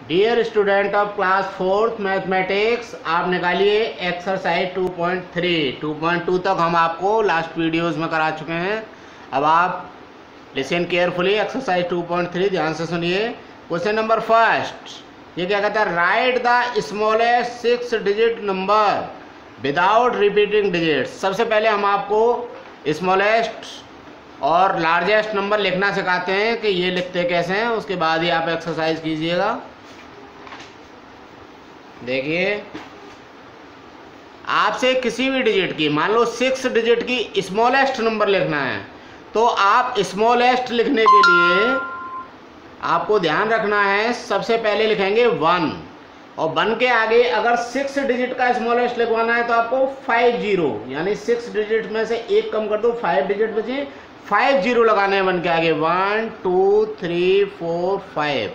Dear student of class 4th mathematics, आप निकालिए exercise 2.3। 2.2 तक हम आपको लास्ट वीडियोस में करा चुके हैं। अब आप लिसन केयरफुली, एक्सरसाइज 2.3 ध्यान से सुनिए। क्वेश्चन नंबर फर्स्ट, ये क्या कहता है? Right the smallest 6 digit number without repeating digits. सबसे पहले हम आपको स्मॉलेस्ट और लार्जेस्ट नंबर लिखना सिखाते हैं कि ये लिखते कैसे हैं, उसके बाद ही आप एक्सरसाइज कीजिएगा। देखिए, आपसे किसी भी डिजिट की, मान लो 6 डिजिट की स्मॉलेस्ट नंबर लिखना है, तो आप स्मॉलेस्ट लिखने के लिए आपको ध्यान रखना है, सबसे पहले लिखेंगे 1 और 1 के आगे अगर 6 डिजिट का स्मॉलेस्ट लिखवाना है तो आपको 50, यानी 6 डिजिट में से एक कम कर दो, 5 डिजिट बचे, 50 लगाने हैं 1 के आगे। 1 2 3 4 5।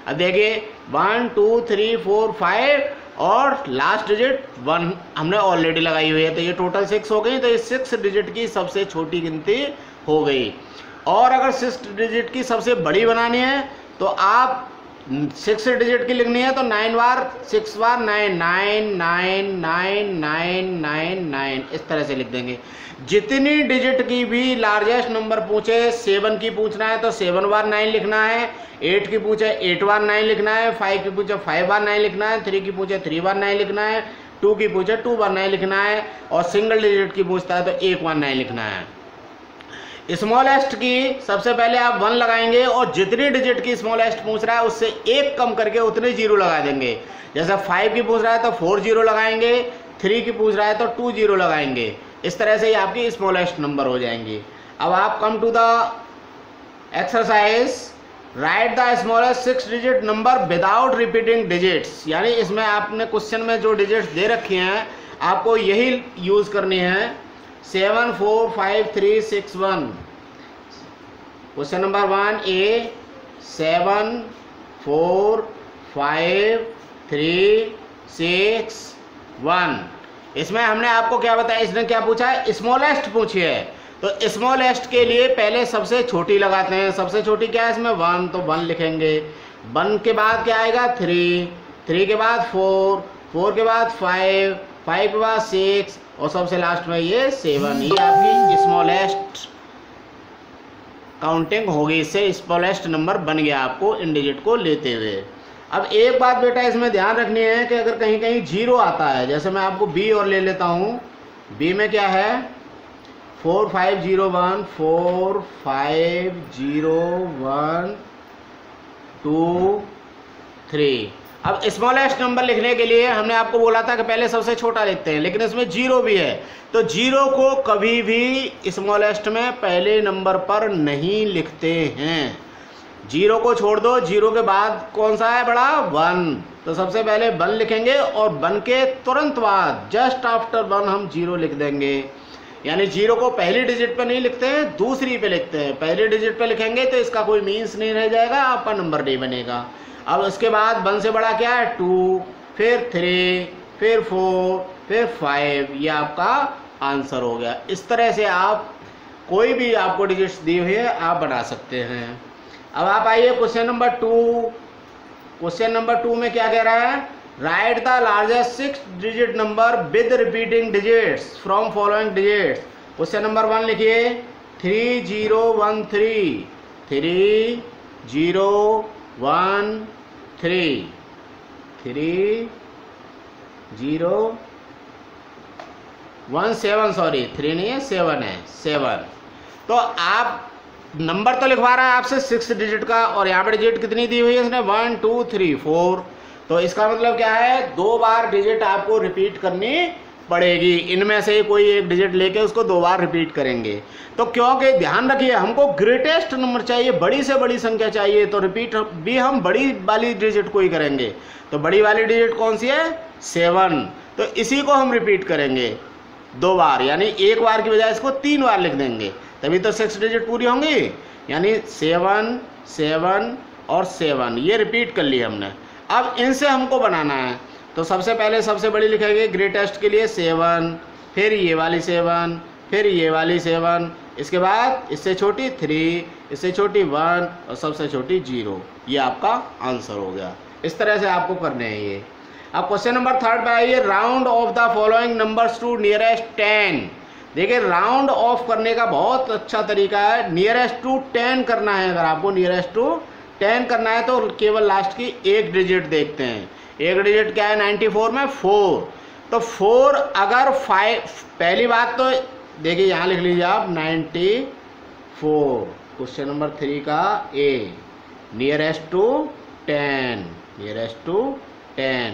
अब देखिए 1 2 3 4 5 और लास्ट डिजिट 1 हमने ऑलरेडी लगाई हुई है, तो ये टोटल 6 हो गई। तो ये 6 डिजिट की सबसे छोटी गिनती हो गई। और अगर 6 डिजिट की सबसे बड़ी बनानी है तो आप 6 डिजिट की लिखनी है तो 9 बार 6 बार 9 9 9 9 9 9 9 इस तरह से लिख देंगे। जितनी डिजिट की भी लार्जेस्ट नंबर पूछे, 7 की पूछना है तो 7 बार 9 लिखना है, 8 की पूछे 8 बार 9 लिखना है, 5 की पूछे 5 बार 9 लिखना है, 3 की पूछे 3 बार 9 लिखना है, 2 की पूछे 2 बार 9 लिखना है, और सिंगल डिजिट की पूछता है तो 1 बार 9 लिखना है। स्मॉलेस्ट की सबसे पहले आप 1 लगाएंगे और जितनी डिजिट की स्मॉलेस्ट पूछ रहा है उससे एक कम करके उतने 0 लगा देंगे। जैसे 5 की पूछ रहा है तो 4 0 लगाएंगे, 3 की पूछ रहा है तो 2 0 लगाएंगे। इस तरह से ही आपकी स्मॉलेस्ट नंबर हो जाएंगी। अब आप come to the exercise, write the smallest 6 digit number without repeating digits. यानी इसमें आपने क्वेश्चन में जो डिजिट्स दे रखी हैं आपको यही यूज करनी है। 7 4 5 3 6 1। क्वेश्चन नंबर 1 ए 7 4 5 3 6 1। इसमें हमने आपको क्या बताया, इसने क्या पूछा है? स्मॉलेस्ट पूछी है। तो स्मॉलेस्ट के लिए पहले सबसे छोटी लगाते हैं। सबसे छोटी क्या है इसमें? 1, तो 1 लिखेंगे। 1 के बाद क्या आएगा? 3, 3 के बाद 4, 4 के बाद 5, 5 के बाद 6 और सबसे लास्ट में ये 7। ये आपकी स्मॉलेस्ट काउंटिंग होगी। इससे स्मॉलेस्ट नंबर बन गया आपको इन डिजिट को लेते हुए। अब एक बात बेटा इसमें ध्यान रखनी है कि अगर कहीं कहीं 0 आता है, जैसे मैं आपको बी और ले लेता हूँ। बी में क्या है? 4 5 0 1 4 5 0 1 2 3। अब स्मॉलेस्ट नंबर लिखने के लिए हमने आपको बोला था कि पहले सबसे छोटा लिखते हैं, लेकिन इसमें 0 भी है, तो 0 को कभी भी स्मॉलेस्ट में पहले नंबर पर नहीं लिखते हैं। 0 को छोड़ दो, 0 के बाद कौन सा है बड़ा? 1। तो सबसे पहले 1 लिखेंगे और 1 के तुरंत बाद जस्ट आफ्टर 1 हम 0 लिख देंगे। यानी 0 को पहली डिजिट पे नहीं लिखते हैं, दूसरी पे लिखते हैं। पहली डिजिट पे लिखेंगे तो इसका कोई मीन्स नहीं रह जाएगा, आपका नंबर नहीं बनेगा। अब उसके बाद 1 से बड़ा क्या है? 2, फिर 3, फिर 4, फिर 5। ये आपका आंसर हो गया। इस तरह से आप कोई भी आपको डिजिट्स दी हुई है आप बना सकते हैं। अब आप आइए क्वेश्चन नंबर 2। क्वेश्चन नंबर 2 में क्या कह रहा है? Right the largest 6 digit number with repeating digits from following digits. Question number 1 लिखिए 3 0 1 3 3 0 1 3 3 0 1 7। सॉरी 3 नहीं है, 7 है, 7। तो आप नंबर तो लिखवा रहा है आपसे 6 डिजिट का, और यहाँ पर डिजिट कितनी दी हुई है इसने? 1 2 3 4। तो इसका मतलब क्या है? 2 बार डिजिट आपको रिपीट करनी पड़ेगी। इनमें से कोई एक डिजिट लेके उसको 2 बार रिपीट करेंगे। तो क्योंकि ध्यान रखिए हमको ग्रेटेस्ट नंबर चाहिए, बड़ी से बड़ी संख्या चाहिए, तो रिपीट भी हम बड़ी वाली डिजिट को ही करेंगे। तो बड़ी वाली डिजिट कौन सी है? 7। तो इसी को हम रिपीट करेंगे 2 बार, यानी एक बार की बजाय इसको 3 बार लिख देंगे, तभी तो 6 डिजिट पूरी होंगी। यानी 7 7 और 7 ये रिपीट कर लिया हमने। अब इनसे हमको बनाना है, तो सबसे पहले सबसे बड़ी लिखेंगे ग्रेटेस्ट के लिए 7, फिर ये वाली 7, फिर ये वाली 7, इसके बाद इससे छोटी 3, इससे छोटी 1 और सबसे छोटी 0। ये आपका आंसर हो गया। इस तरह से आपको करने हैं ये। अब क्वेश्चन नंबर 3 पे आइए, round off the following numbers to nearest 10। देखिए राउंड ऑफ करने का बहुत अच्छा तरीका है, नियरेस्ट टू 10 करना है। अगर आपको नियरेस्ट टू 10 करना है तो केवल लास्ट की एक डिजिट देखते हैं। एक डिजिट क्या है 94 में 4, तो 4 अगर 5, पहली बात तो देखिए यहाँ लिख लीजिए आप 94, क्वेश्चन नंबर 3 का ए, नियरेस्ट टू 10, नियरेस्ट टू 10।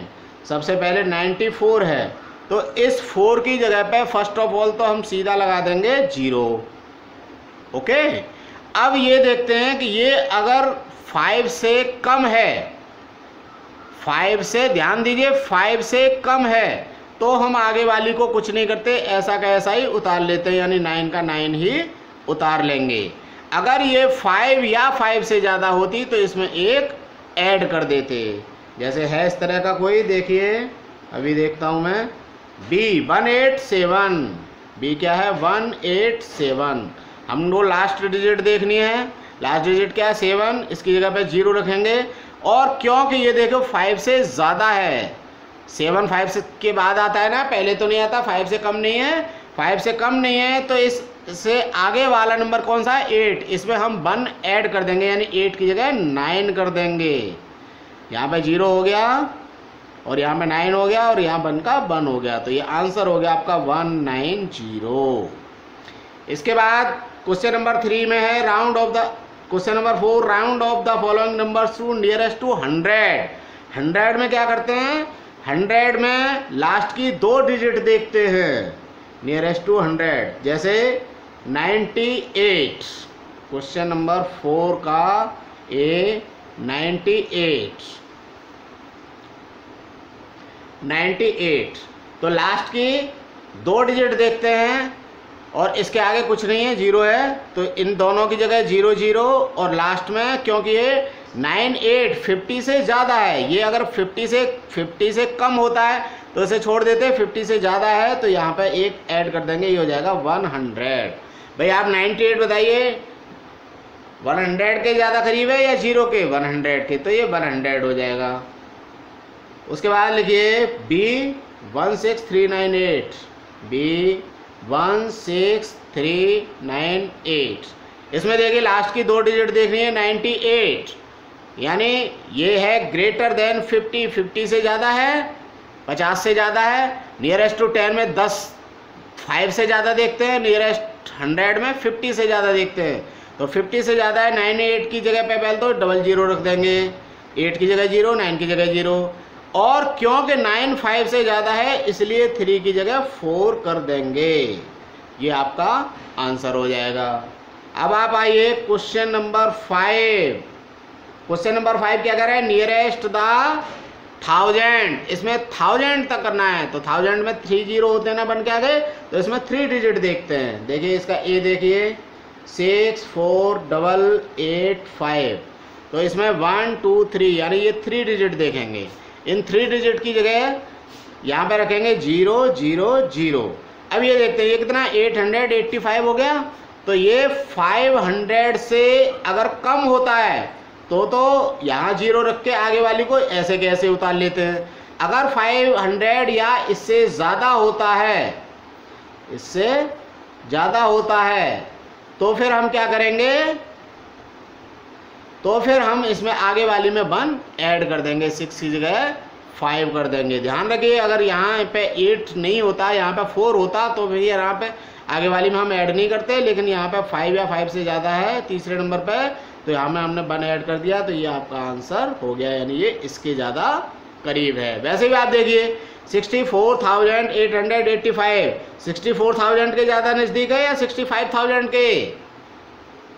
सबसे पहले 94 है, तो इस 4 की जगह पे फर्स्ट ऑफ ऑल तो हम सीधा लगा देंगे 0। ओके, अब ये देखते हैं कि ये अगर 5 से कम है, 5 से, ध्यान दीजिए 5 से कम है, तो हम आगे वाली को कुछ नहीं करते, ऐसा का ऐसा ही उतार लेते हैं, यानी 9 का 9 ही उतार लेंगे। अगर ये 5 या 5 से ज़्यादा होती तो इसमें एक ऐड कर देते, जैसे है इस तरह का कोई, देखिए अभी देखता हूँ मैं, B 187, B क्या है 187। हमको लास्ट डिजिट देखनी है, लास्ट डिजिट क्या है 7, इसकी जगह पे 0 रखेंगे। और क्योंकि ये देखो 5 से ज़्यादा है, 7 5 से के बाद आता है ना, पहले तो नहीं आता, 5 से कम नहीं है, 5 से कम नहीं है, तो इससे आगे वाला नंबर कौन सा है 8, इसमें हम 1 ऐड कर देंगे, यानी 8 की जगह 9 कर देंगे। यहाँ पे 0 हो गया और यहाँ पे 9 हो गया और यहाँ 1 का 1 हो गया, तो ये आंसर हो गया आपका 190। इसके बाद क्वेश्चन नंबर 3 में है round off the, question number 4, round off the following numbers to nearest to 100। 100 में क्या करते हैं, 100 में लास्ट की 2 डिजिट देखते हैं, नियरेस्ट टू 100, जैसे 98, क्वेश्चन नंबर 4 का ए 98, तो लास्ट की 2 डिजिट देखते हैं और इसके आगे कुछ नहीं है, 0 है, तो इन दोनों की जगह 0 0 और लास्ट में, क्योंकि ये 98 50 से ज़्यादा है, ये अगर 50 से कम होता है तो इसे छोड़ देते हैं, 50 से ज़्यादा है तो यहाँ पे एक ऐड कर देंगे, ये हो जाएगा 100। भाई आप 98 बताइए, 100 के ज़्यादा करीब है या 0 के, 100 के, तो ये 100 हो जाएगा। उसके बाद लिखिए B 16398, B 16398, इसमें देखिए लास्ट की 2 डिजिट देखनी है 98, यानी ये है ग्रेटर देन 50, 50 से ज़्यादा है, 50 से ज़्यादा है। नियरेस्ट टू 10 में 10 5 से ज़्यादा देखते हैं, नियरेस्ट 100 में 50 से ज़्यादा देखते हैं, तो 50 से ज़्यादा है, 98 की जगह पे पहले तो 00 रख देंगे, 8 की जगह 0, 9 की जगह 0, और क्योंकि 9 5 से ज़्यादा है इसलिए 3 की जगह 4 कर देंगे, ये आपका आंसर हो जाएगा। अब आप आइए क्वेश्चन नंबर 5। क्वेश्चन नंबर 5 क्या कर रहा है, नियरेस्ट द 1000, इसमें 1000 तक करना है, तो 1000 में 3 0 होते हैं ना बन के आ गए, तो इसमें 3 डिजिट देखते हैं। देखिए इसका ए देखिए 64885, तो इसमें 1 2 3, यानी ये 3 डिजिट देखेंगे। इन 3 डिजिट की जगह यहाँ पे रखेंगे 0 0 0। अब ये देखते हैं ये कितना 885 हो गया, तो ये 500 से अगर कम होता है तो यहाँ 0 रख के आगे वाली को ऐसे के ऐसे उतार लेते हैं। अगर 500 या इससे ज़्यादा होता है, इससे ज़्यादा होता है, तो फिर हम क्या करेंगे, तो फिर हम इसमें आगे वाली में 1 ऐड कर देंगे, 6 की जगह 5 कर देंगे। ध्यान रखिए अगर यहाँ पे 8 नहीं होता, यहाँ पे 4 होता, तो फिर यहाँ पे आगे वाली में हम ऐड नहीं करते, लेकिन यहाँ पे 5 या 5 से ज़्यादा है तीसरे नंबर पे, तो यहाँ में हमने 1 ऐड कर दिया, तो ये आपका आंसर हो गया, यानी ये इसके ज़्यादा करीब है। वैसे भी आप देखिए 64,885, 64,000 के ज़्यादा नज़दीक है या 65,000 के,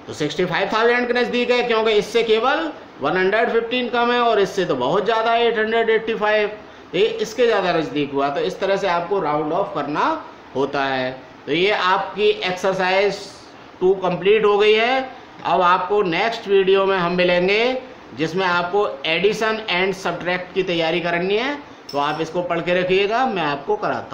तो 65,000 के नज़दीक है, क्योंकि इससे केवल 115 कम है और इससे तो बहुत ज़्यादा है 885, ये इसके ज़्यादा नज़दीक हुआ। तो इस तरह से आपको राउंड ऑफ करना होता है। तो ये आपकी एक्सरसाइज 2 कंप्लीट हो गई है। अब आपको नेक्स्ट वीडियो में हम मिलेंगे जिसमें आपको एडिशन एंड सब्ट्रैक्ट की तैयारी करनी है, तो आप इसको पढ़ के रखिएगा, मैं आपको कराता हूँ।